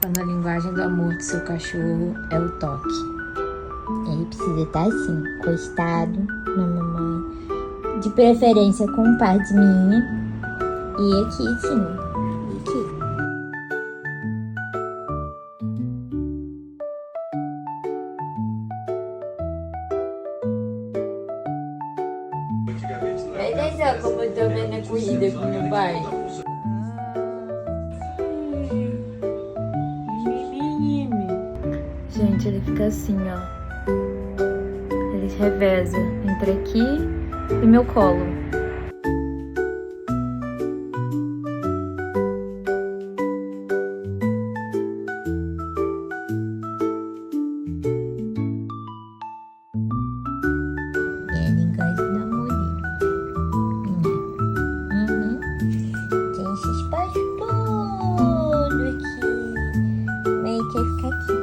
Quando a linguagem do amor do seu cachorro é o toque. Ele precisa estar assim, encostado na mamãe, de preferência com parte minha, e aqui assim, aqui. Presta atenção como eu tô vendo a corrida com meu pai. Gente, ele fica assim, ó. Ele reveza entre aqui e meu colo. Ele gosta do amorinho. Tem esse espaço todo aqui. Meio que fica aqui.